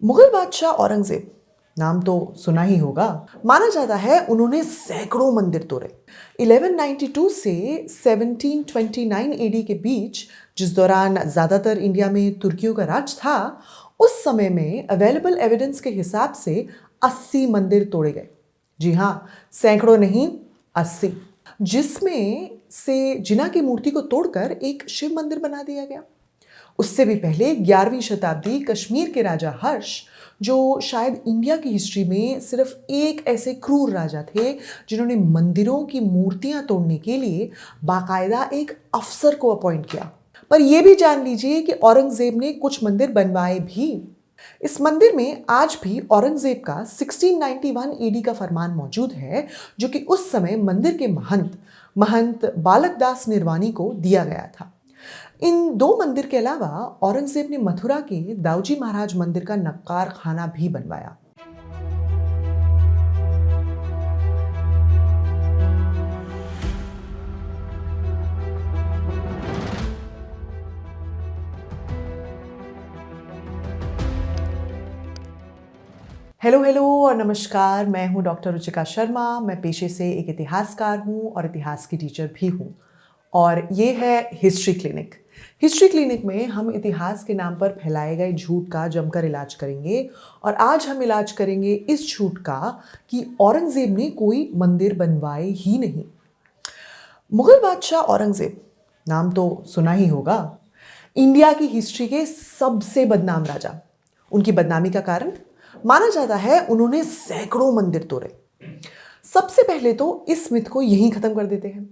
मुगल बादशाह औरंगजेब नाम तो सुना ही होगा। माना जाता है उन्होंने सैकड़ों मंदिर तोड़े। 1192 से 1729 एडी के बीच, जिस दौरान ज्यादातर इंडिया में तुर्कियों का राज था, उस समय में अवेलेबल एविडेंस के हिसाब से 80 मंदिर तोड़े गए। जी हाँ, सैकड़ों नहीं, 80, जिसमें से जिना की मूर्ति को तोड़कर एक शिव मंदिर बना दिया गया। उससे भी पहले 11वीं शताब्दी कश्मीर के राजा हर्ष, जो शायद इंडिया की हिस्ट्री में सिर्फ एक ऐसे क्रूर राजा थे जिन्होंने मंदिरों की मूर्तियां तोड़ने के लिए बाकायदा एक अफसर को अपॉइंट किया। पर यह भी जान लीजिए कि औरंगजेब ने कुछ मंदिर बनवाए भी। इस मंदिर में आज भी औरंगजेब का 1691 ईडी का फरमान मौजूद है, जो कि उस समय मंदिर के महंत बालक दास निरवानी को दिया गया था। इन दो मंदिर के अलावा औरंगजेब ने मथुरा के दाऊजी महाराज मंदिर का नक्कार खाना भी बनवाया। हेलो हेलो और नमस्कार, मैं हूं डॉक्टर रुचिका शर्मा। मैं पेशे से एक इतिहासकार हूं और इतिहास की टीचर भी हूं। और ये है हिस्ट्री क्लिनिक। हिस्ट्री क्लिनिक में हम इतिहास के नाम पर फैलाए गए झूठ का जमकर इलाज करेंगे। और आज हम इलाज करेंगे इस झूठ का कि औरंगजेब ने कोई मंदिर बनवाए ही नहीं। मुगल बादशाह औरंगजेब नाम तो सुना ही होगा। इंडिया की हिस्ट्री के सबसे बदनाम राजा। उनकी बदनामी का कारण माना जाता है उन्होंने सैकड़ों मंदिर तोड़े। सबसे पहले तो इस मिथ को यहीं खत्म कर देते हैं।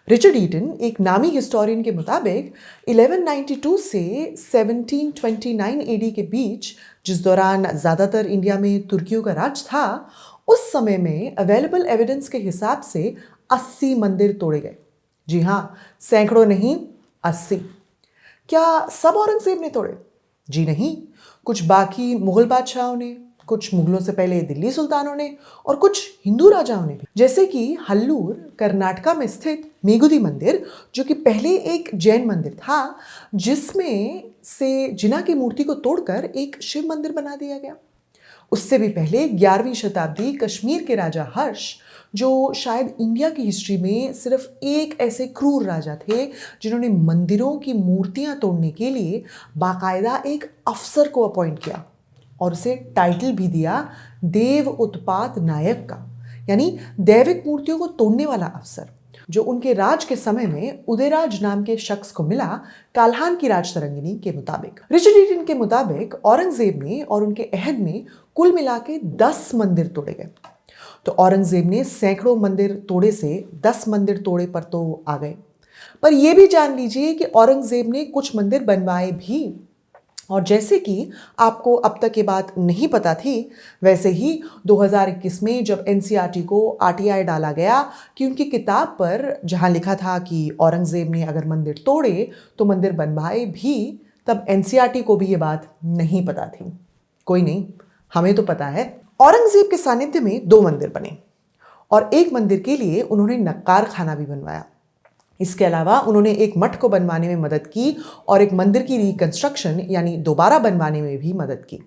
रिचर्ड ईटन, एक नामी हिस्टोरियन के मुताबिक 1192 से 1729 एडी के बीच, जिस दौरान ज्यादातर इंडिया में तुर्कियों का राज था, उस समय में अवेलेबल एविडेंस के हिसाब से 80 मंदिर तोड़े गए। जी हाँ, सैकड़ों नहीं, 80। क्या सब औरंगजेब ने तोड़े? जी नहीं, कुछ बाकी मुगल बादशाहों ने, कुछ मुगलों से पहले दिल्ली सुल्तानों ने और कुछ हिंदू राजाओं ने भी। जैसे कि हल्लूर कर्नाटका में स्थित मेगुदी मंदिर, जो कि पहले एक जैन मंदिर था, जिसमें से जिना की मूर्ति को तोड़कर एक शिव मंदिर बना दिया गया। उससे भी पहले 11वीं शताब्दी कश्मीर के राजा हर्ष, जो शायद इंडिया की हिस्ट्री में सिर्फ एक ऐसे क्रूर राजा थे जिन्होंने मंदिरों की मूर्तियां तोड़ने के लिए बाकायदा एक अफसर को अपॉइंट किया और उसे टाइटल भी दिया देव उत्पात नायक का, यानी दैविक मूर्तियों को तोड़ने वाला अफसर, जो उनके राज के समय में उदयराज नाम के शख्स को मिला काल्हान की राज तरंगिनी के मुताबिक। रिचर्ड ईटन के मुताबिक औरंगजेब ने और उनके अहद में कुल मिला के 10 मंदिर तोड़े गए। तो औरंगजेब ने सैकड़ों मंदिर तोड़े से 10 मंदिर तोड़े पर तो आ गए। पर यह भी जान लीजिए कि औरंगजेब ने कुछ मंदिर बनवाए भी। और जैसे कि आपको अब तक ये बात नहीं पता थी, वैसे ही 2021 में जब एनसीईआरटी को आरटीआई डाला गया कि उनकी किताब पर जहां लिखा था कि औरंगजेब ने अगर मंदिर तोड़े तो मंदिर बनवाए भी, तब एनसीईआरटी को भी ये बात नहीं पता थी। कोई नहीं, हमें तो पता है। औरंगजेब के सानिध्य में 2 मंदिर बने और एक मंदिर के लिए उन्होंने नक्कार खाना भी बनवाया। इसके अलावा उन्होंने एक मठ को बनवाने में मदद की और एक मंदिर की रिकंस्ट्रक्शन यानी दोबारा बनवाने में भी मदद की।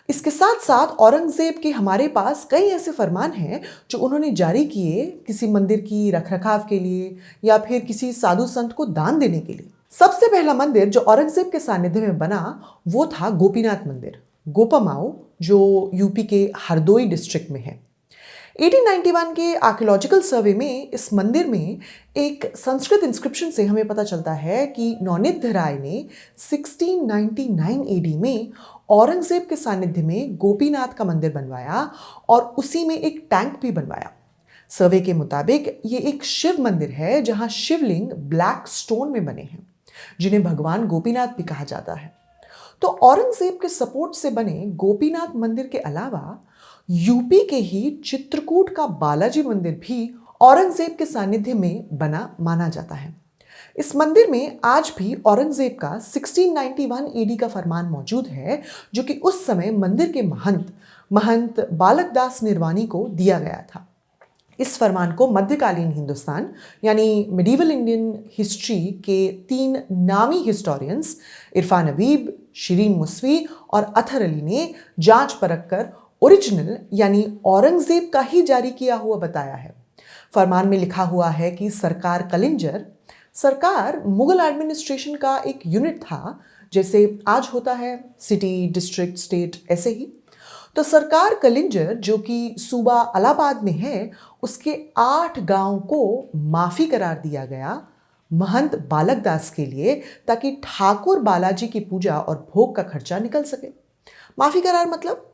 इसके साथ साथ औरंगजेब के हमारे पास कई ऐसे फरमान हैं जो उन्होंने जारी किए किसी मंदिर की रखरखाव के लिए या फिर किसी साधु संत को दान देने के लिए। सबसे पहला मंदिर जो औरंगजेब के सानिध्य में बना वो था गोपीनाथ मंदिर, गोपामाऊ, जो यूपी के हरदोई डिस्ट्रिक्ट में है। 1891 के आर्कियोलॉजिकल सर्वे में इस मंदिर में एक संस्कृत इंस्क्रिप्शन से हमें पता चलता है कि नौनिध्य राय ने 1699 एडी में औरंगजेब के सानिध्य में गोपीनाथ का मंदिर बनवाया और उसी में एक टैंक भी बनवाया। सर्वे के मुताबिक ये एक शिव मंदिर है जहां शिवलिंग ब्लैक स्टोन में बने हैं, जिन्हें भगवान गोपीनाथ भी कहा जाता है। तो औरंगजेब के सपोर्ट से बने गोपीनाथ मंदिर के अलावा यूपी के ही चित्रकूट का बालाजी मंदिर भी औरंगजेब के सानिध्य में बना माना जाता है। इस मंदिर में आज भी औरंगजेब का 1691 ईडी का फरमान मौजूद है, जो कि उस समय मंदिर के महंत बालक दास निरवानी को दिया गया था। इस फरमान को मध्यकालीन हिंदुस्तान यानी मिडीवल इंडियन हिस्ट्री के 3 नामी हिस्टोरियंस इरफान हबीब, शिरीन मुसवी और अतहर अली ने जांच परख कर ओरिजिनल यानी औरंगजेब का ही जारी किया हुआ बताया है। फरमान में लिखा हुआ है कि सरकार कलिंजर, सरकार मुगल एडमिनिस्ट्रेशन का एक यूनिट था, जैसे आज होता है सिटी, डिस्ट्रिक्ट, स्टेट, ऐसे ही। तो सरकार कलिंजर जो कि सूबा इलाहाबाद में है, उसके 8 गांव को माफी करार दिया गया महंत बालक दास के लिए, ताकि ठाकुर बालाजी की पूजा और भोग का खर्चा निकल सके। माफी करार मतलब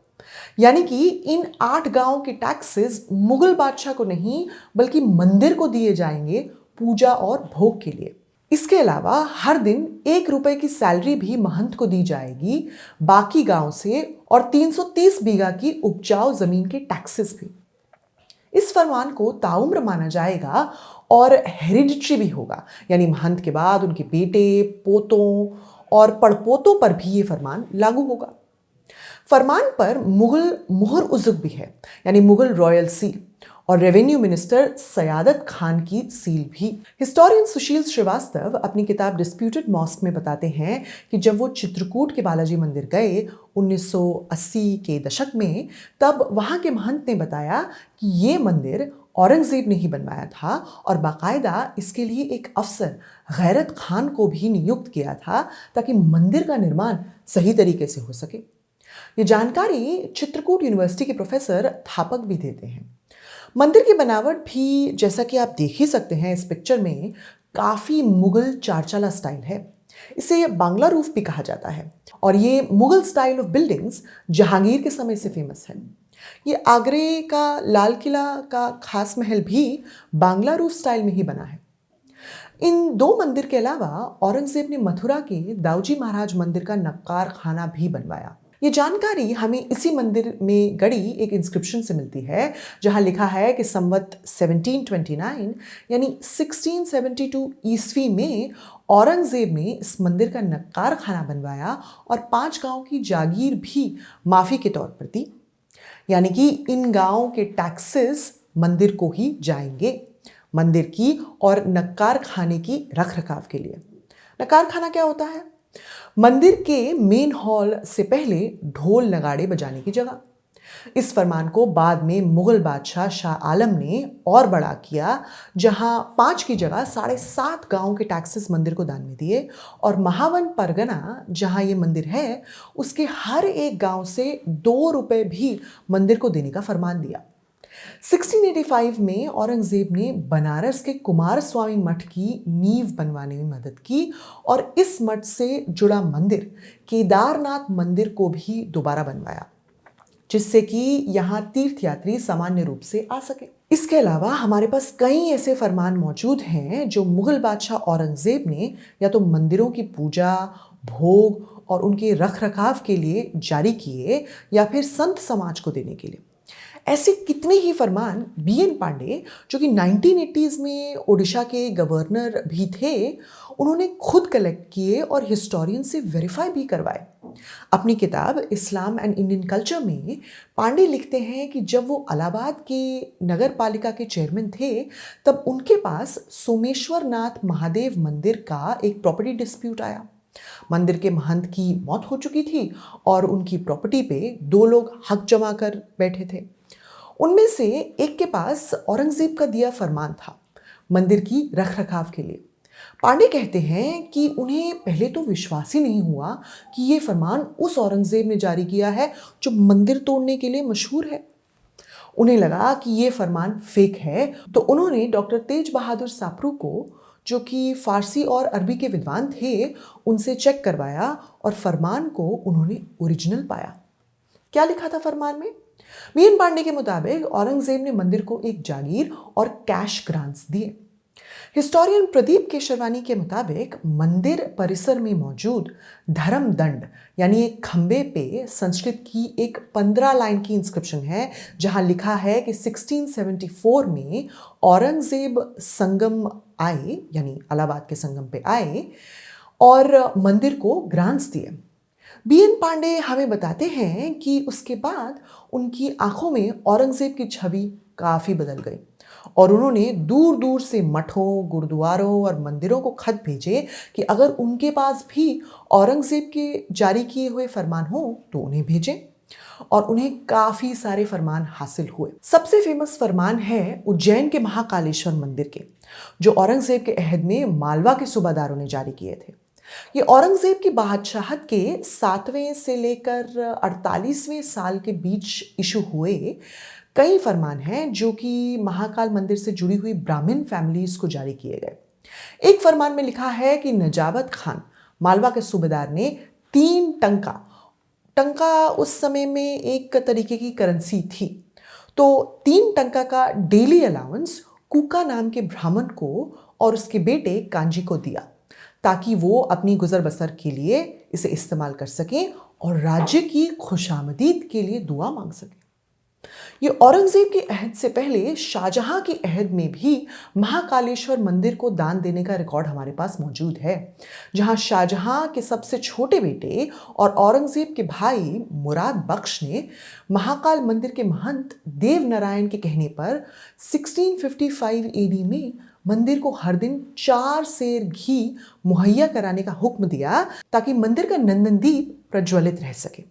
यानी कि इन 8 गांवों के टैक्सेस मुगल बादशाह को नहीं बल्कि मंदिर को दिए जाएंगे पूजा और भोग के लिए। इसके अलावा हर दिन 1 रुपए की सैलरी भी महंत को दी जाएगी, बाकी गांव से, और 330 बीघा की उपजाऊ जमीन के टैक्सेस भी। इस फरमान को ताउम्र माना जाएगा और हेरिडिटरी भी होगा, यानी महंत के बाद उनके बेटे, पोतों और पड़पोतों पर भी ये फरमान लागू होगा। फरमान पर मुगल मुहर उज़्ज़ुक भी है, यानी मुगल रॉयल सील, और रेवेन्यू मिनिस्टर सयादत खान की सील भी। हिस्टोरियन सुशील श्रीवास्तव अपनी किताब डिस्प्यूटेड मॉस्क में बताते हैं कि जब वो चित्रकूट के बालाजी मंदिर गए 1980 के दशक में, तब वहाँ के महंत ने बताया कि ये मंदिर औरंगजेब ने ही बनवाया था और बाकायदा इसके लिए एक अफसर गैरत खान को भी नियुक्त किया था ताकि मंदिर का निर्माण सही तरीके से हो सके। ये जानकारी चित्रकूट यूनिवर्सिटी के प्रोफेसर थापक भी देते हैं। मंदिर की बनावट भी, जैसा कि आप देख ही सकते हैं इस पिक्चर में, काफ़ी मुगल चारचाला स्टाइल है। इसे बांग्ला रूफ भी कहा जाता है और ये Mughal style of buildings Jahangir के समय से फेमस है। ये आगरे का लाल किला का खास महल भी बांग्ला रूफ स्टाइल में ही बना है। इन 2 मंदिर के अलावा औरंगजेब ने मथुरा के दाऊजी महाराज मंदिर का नक्कार खाना भी बनवाया। ये जानकारी हमें इसी मंदिर में गड़ी एक इंस्क्रिप्शन से मिलती है, जहां लिखा है कि संवत 1729 यानी 1672 ईस्वी में औरंगजेब ने इस मंदिर का नक्कार खाना बनवाया और 5 गांव की जागीर भी माफी के तौर पर दी, यानी कि इन गांवों के टैक्सेस मंदिर को ही जाएंगे, मंदिर की और नक्कार खाने की रख रखाव के लिए। नक्कार खाना क्या होता है? मंदिर के मेन हॉल से पहले ढोल नगाड़े बजाने की जगह। इस फरमान को बाद में मुगल बादशाह शाह आलम ने और बड़ा किया, जहां 5 की जगह 7.5 गांव के टैक्सेस मंदिर को दान में दिए और महावन परगना जहां ये मंदिर है उसके हर एक गांव से 2 रुपए भी मंदिर को देने का फरमान दिया। 1685 में औरंगजेब ने बनारस के कुमार स्वामी मठ की नींव बनवाने में मदद की और इस मठ से जुड़ा मंदिर केदारनाथ मंदिर को भी दोबारा बनवाया, जिससे कि यहाँ तीर्थयात्री सामान्य रूप से आ सके। इसके अलावा हमारे पास कई ऐसे फरमान मौजूद हैं जो मुगल बादशाह औरंगजेब ने या तो मंदिरों की पूजा, भोग और उनके रख रखाव के लिए जारी किए या फिर संत समाज को देने के लिए। ऐसे कितने ही फरमान बीएन पांडे, जो कि 1980s में ओडिशा के गवर्नर भी थे, उन्होंने खुद कलेक्ट किए और हिस्टोरियन से वेरीफाई भी करवाए। अपनी किताब इस्लाम एंड इंडियन कल्चर में पांडे लिखते हैं कि जब वो इलाहाबाद के नगर पालिका के चेयरमैन थे, तब उनके पास सोमेश्वर नाथ महादेव मंदिर का एक प्रॉपर्टी डिस्प्यूट आया। मंदिर के महंत की मौत हो चुकी थी और उनकी प्रॉपर्टी पे 2 लोग हक जमा कर बैठे थे। उनमें से एक के पास औरंगजेब का दिया फरमान था मंदिर की रख रखाव के लिए। पांडे कहते हैं कि उन्हें पहले तो विश्वास ही नहीं हुआ कि ये फरमान उस औरंगजेब ने जारी किया है जो मंदिर तोड़ने के लिए मशहूर है। उन्हें लगा कि ये फरमान फेक है, तो उन्होंने डॉक्टर तेज बहादुर सापरू को, जो कि फारसी और अरबी के विद्वान थे, उनसे चेक करवाया और फरमान को उन्होंने ओरिजिनल पाया। क्या लिखा था फरमान में? बीएन पांडे के मुताबिक औरंगजेब ने मंदिर को एक जागीर और कैश ग्रांट्स दिए। हिस्टोरियन प्रदीप केशरवानी के मुताबिक मंदिर परिसर में मौजूद धर्म दंड यानी एक खंबे पे संस्कृत की एक 15 लाइन की इंस्क्रिप्शन है, जहां लिखा है कि 1674 में औरंगजेब संगम आए, यानी इलाहाबाद के संगम पे आए और मंदिर को ग्रांट्स दिए। बीएन पांडे हमें बताते हैं कि उसके बाद उनकी आंखों में औरंगजेब की छवि काफ़ी बदल गई और उन्होंने दूर दूर से मठों, गुरुद्वारों और मंदिरों को खत भेजे कि अगर उनके पास भी औरंगजेब के जारी किए हुए फरमान हो तो उन्हें भेजें। और उन्हें काफी सारे फरमान हासिल हुए। सबसे फेमस फरमान है उज्जैन के महाकालेश्वर मंदिर के, जो औरंगजेब के अहद में मालवा के सूबादारों ने जारी किए थे। ये औरंगजेब की बादशाहत के 7वें से लेकर 48वें साल के बीच इशू हुए कई फरमान हैं जो कि महाकाल मंदिर से जुड़ी हुई ब्राह्मण फैमिलीज को जारी किए गए। एक फरमान में लिखा है कि नजाबत खान मालवा के सूबेदार ने 3 टंका, टंका उस समय में एक तरीके की करेंसी थी, तो 3 टंका का डेली अलाउंस कुका नाम के ब्राह्मण को और उसके बेटे कांजी को दिया, ताकि वो अपनी गुजर बसर के लिए इसे इस्तेमाल कर सकें और राज्य की खुशामदीद के लिए दुआ मांग सकें। ये औरंगजेब के अहद से पहले शाहजहां के अहद में भी महाकालेश्वर मंदिर को दान देने का रिकॉर्ड हमारे पास मौजूद है, जहां शाहजहां के सबसे छोटे बेटे और औरंगजेब के भाई मुराद बख्श ने महाकाल मंदिर के महंत देव नारायण के कहने पर 1655 एडी में मंदिर को हर दिन 4 सेर घी मुहैया कराने का हुक्म दिया, ताकि मंदिर का नंदनदीप प्रज्वलित रह सके।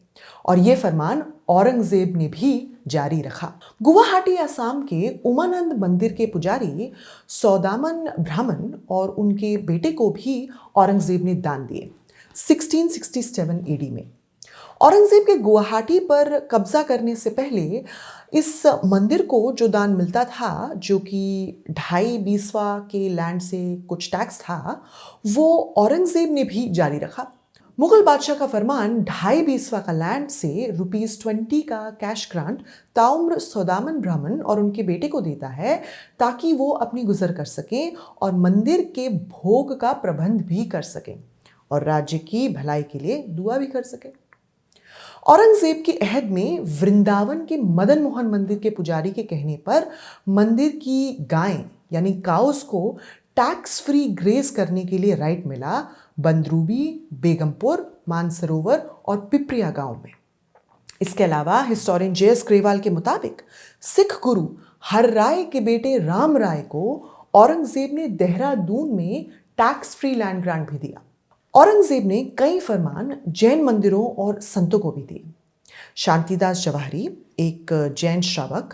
और ये फरमान औरंगजेब ने भी जारी रखा। गुवाहाटी असम के उमानंद मंदिर के पुजारी सौदामन ब्राह्मण और उनके बेटे को भी औरंगजेब ने दान दिए 1667 एडी में। औरंगजेब के गुवाहाटी पर कब्जा करने से पहले इस मंदिर को जो दान मिलता था, जो कि 2.5 बीसवा के लैंड से कुछ टैक्स था, वो औरंगजेब ने भी जारी रखा। मुगल बादशाह का फरमान 2.5 बीसवा का लैंड से ₹20 का कैश ग्रांट ताउम्र सौदामन ब्राह्मण और उनके बेटे को देता है, ताकि वो अपनी गुजर कर सकें और मंदिर के भोग का प्रबंध भी कर सकें और राज्य की भलाई के लिए दुआ भी कर सकें। औरंगजेब के अहद में वृंदावन के मदन मोहन मंदिर के पुजारी के कहने पर मंदिर की गायें यानी काउस को टैक्स फ्री ग्रेज करने के लिए राइट मिला बंदरूबी, बेगमपुर, मानसरोवर और पिपरिया गांव में। इसके अलावा हिस्टोरियन जे.एस. ग्रेवाल के मुताबिक सिख गुरु हर राय के बेटे राम राय को औरंगजेब ने देहरादून में टैक्स फ्री लैंड ग्रांट भी दिया। औरंगजेब ने कई फरमान जैन मंदिरों और संतों को भी दिए। शांतिदास जवाहरी, एक जैन श्रावक,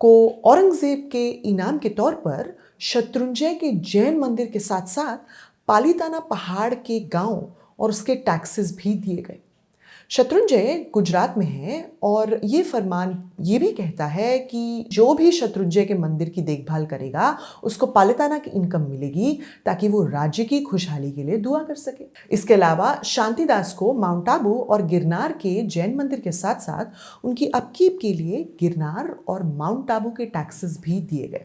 को औरंगजेब के इनाम के तौर पर शत्रुंजय के जैन मंदिर के साथ साथ पालीताना पहाड़ के गांव और उसके टैक्सेस भी दिए गए। शत्रुंजय गुजरात में है और ये फरमान ये भी कहता है कि जो भी शत्रुंजय के मंदिर की देखभाल करेगा उसको पालीताना की इनकम मिलेगी, ताकि वो राज्य की खुशहाली के लिए दुआ कर सके। इसके अलावा शांतिदास को माउंट आबू और गिरनार के जैन मंदिर के साथ साथ उनकी अपकीप के लिए गिरनार और माउंट आबू के टैक्सेस भी दिए गए।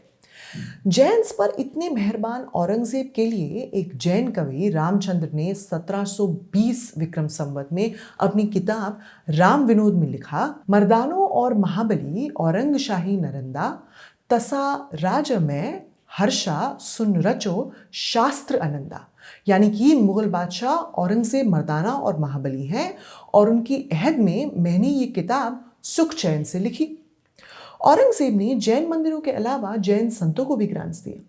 जैन्स पर इतने मेहरबान औरंगजेब के लिए एक जैन कवि रामचंद्र ने 1720 विक्रम संवत में अपनी किताब राम विनोद में लिखा, मर्दानों और महाबली औरंगशाही नरंदा तसा राजमय हर्षा सुन रचो शास्त्र आनंदा। यानी कि मुगल बादशाह औरंगजेब मर्दाना और महाबली हैं और उनकी अहद में मैंने ये किताब सुख चैन से लिखी। औरंगजेब ने जैन मंदिरों के अलावा जैन संतों को भी ग्रांट्स दिए।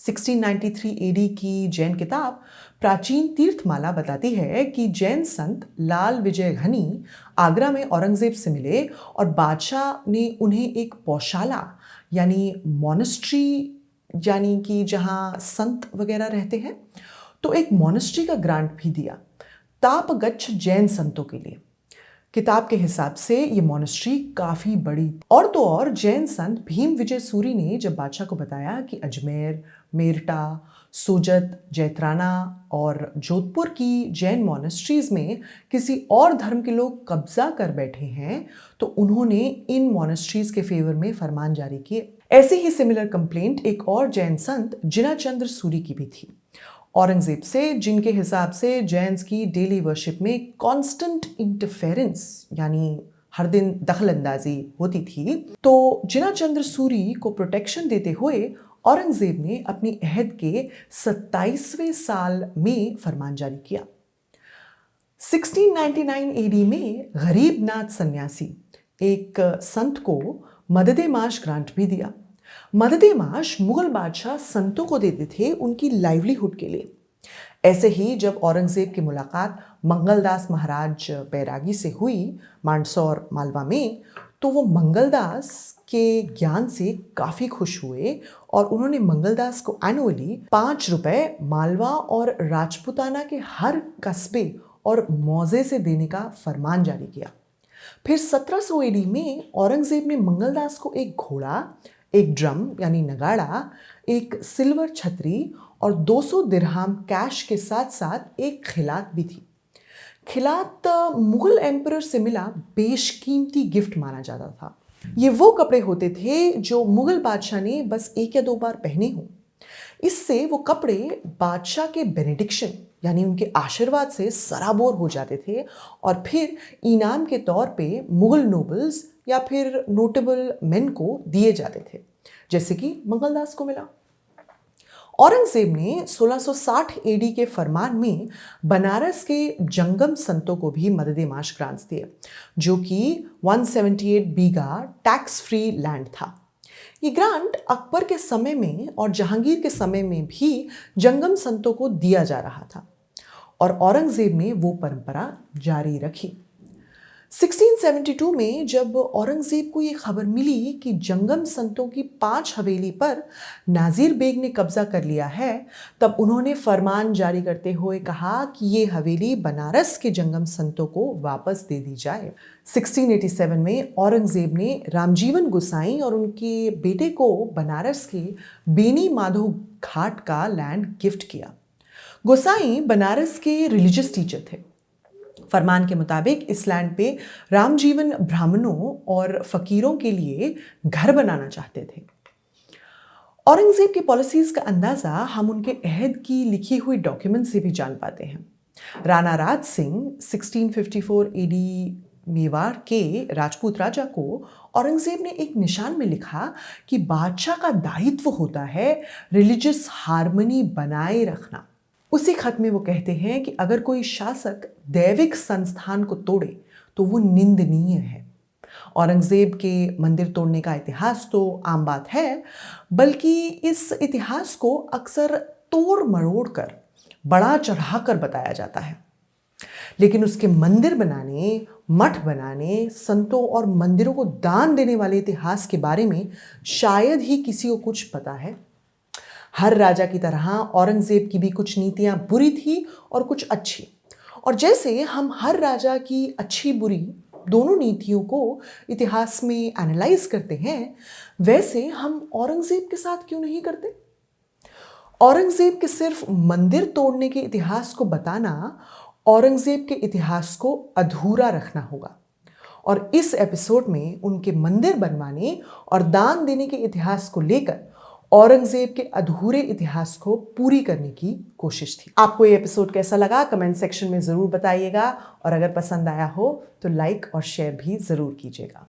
1693 एडी की जैन किताब प्राचीन तीर्थमाला बताती है कि जैन संत लाल विजय घनी आगरा में औरंगजेब से मिले और बादशाह ने उन्हें एक पौशाला यानी मोनेस्ट्री, यानी कि जहाँ संत वगैरह रहते हैं, तो एक मोनेस्ट्री का ग्रांट भी दिया तापगच्छ जैन संतों के लिए। किताब के हिसाब से ये मोनेस्ट्री काफ़ी बड़ी। और तो और जैन संत भीम विजय सूरी ने जब बादशाह को बताया कि अजमेर, मेरठा, सोजत, जैतराना और जोधपुर की जैन मोनेस्ट्रीज में किसी और धर्म के लोग कब्जा कर बैठे हैं, तो उन्होंने इन मोनेस्ट्रीज के फेवर में फरमान जारी किए। ऐसे ही सिमिलर कंप्लेंट एक और जैन संत जिनाचंद्र सूरी की भी थी औरंगजेब से, जिनके हिसाब से जैन्स की डेली वर्शिप में कांस्टेंट इंटरफेरेंस यानी हर दिन दखल अंदाजी होती थी। तो जिनाचंद्र सूरी को प्रोटेक्शन देते हुए औरंगजेब ने अपनी अहद के 27वें साल में फरमान जारी किया। 1699 एडी में गरीबनाथ सन्यासी, एक संत को मददे माश ग्रांट भी दिया। मददेमाश मुगल बादशाह संतों को देते थे उनकी लाइवलीहुड के लिए। ऐसे ही जब औरंगजेब की मुलाकात मंगलदास महाराज बैरागी से हुई मांडसौर मालवा में, तो वो मंगलदास के ज्ञान से काफ़ी खुश हुए और उन्होंने मंगलदास को एनुअली 5 रुपए मालवा और राजपुताना के हर कस्बे और मौजे से देने का फरमान जारी किया। फिर 1700 एडी में औरंगजेब ने मंगलदास को एक घोड़ा, एक ड्रम यानी नगाड़ा, एक सिल्वर छतरी और 200 दिरहम कैश के साथ साथ एक खिलात भी थी। खिलात मुगल एम्परर से मिला बेशकीमती गिफ्ट माना जाता था। ये वो कपड़े होते थे जो मुगल बादशाह ने बस 1 या 2 बार पहने हों। इससे वो कपड़े बादशाह के बेनेडिक्शन यानी उनके आशीर्वाद से सराबोर हो जाते थे और फिर इनाम के तौर पे मुगल नोबल्स या फिर नोटेबल मेन को दिए जाते थे, जैसे कि मंगलदास को मिला। औरंगजेब ने 1660 एडी के फरमान में बनारस के जंगम संतों को भी मददे-माश ग्रांट्स दिए, जो कि 178 बीघा टैक्स फ्री लैंड था। ये ग्रांट अकबर के समय में और जहांगीर के समय में भी जंगम संतों को दिया जा रहा था और औरंगजेब ने वो परंपरा जारी रखी। 1672 में जब औरंगजेब को ये खबर मिली कि जंगम संतों की 5 हवेली पर नाजिर बेग ने कब्जा कर लिया है, तब उन्होंने फरमान जारी करते हुए कहा कि ये हवेली बनारस के जंगम संतों को वापस दे दी जाए। 1687 में औरंगजेब ने रामजीवन गोसाई और उनके बेटे को बनारस के बेनी माधो घाट का लैंड गिफ्ट किया। गोसाई बनारस के रिलीजियस टीचर थे। फरमान के मुताबिक इस लैंड पे रामजीवन ब्राह्मणों और फकीरों के लिए घर बनाना चाहते थे। औरंगजेब की पॉलिसीज का अंदाजा हम उनके अहद की लिखी हुई डॉक्यूमेंट से भी जान पाते हैं। राणा राज सिंह 1654 एडी मेवाड़ के राजपूत राजा को औरंगजेब ने एक निशान में लिखा कि बादशाह का दायित्व होता है रिलीजियस हार्मनी बनाए रखना। उसी खत में वो कहते हैं कि अगर कोई शासक दैविक संस्थान को तोड़े तो वो निंदनीय है। औरंगजेब के मंदिर तोड़ने का इतिहास तो आम बात है, बल्कि इस इतिहास को अक्सर तोड़ मरोड़ कर बड़ा चढ़ाकर बताया जाता है। लेकिन उसके मंदिर बनाने, मठ बनाने, संतों और मंदिरों को दान देने वाले इतिहास के बारे में शायद ही किसी को कुछ पता है। हर राजा की तरह औरंगजेब की भी कुछ नीतियां बुरी थी और कुछ अच्छी, और जैसे हम हर राजा की अच्छी बुरी दोनों नीतियों को इतिहास में एनालाइज करते हैं, वैसे हम औरंगजेब के साथ क्यों नहीं करते? औरंगजेब के सिर्फ मंदिर तोड़ने के इतिहास को बताना औरंगजेब के इतिहास को अधूरा रखना होगा, और इस एपिसोड में उनके मंदिर बनवाने और दान देने के इतिहास को लेकर औरंगजेब के अधूरे इतिहास को पूरी करने की कोशिश थी। आपको ये एपिसोड कैसा लगा कमेंट सेक्शन में ज़रूर बताइएगा, और अगर पसंद आया हो तो लाइक और शेयर भी ज़रूर कीजिएगा।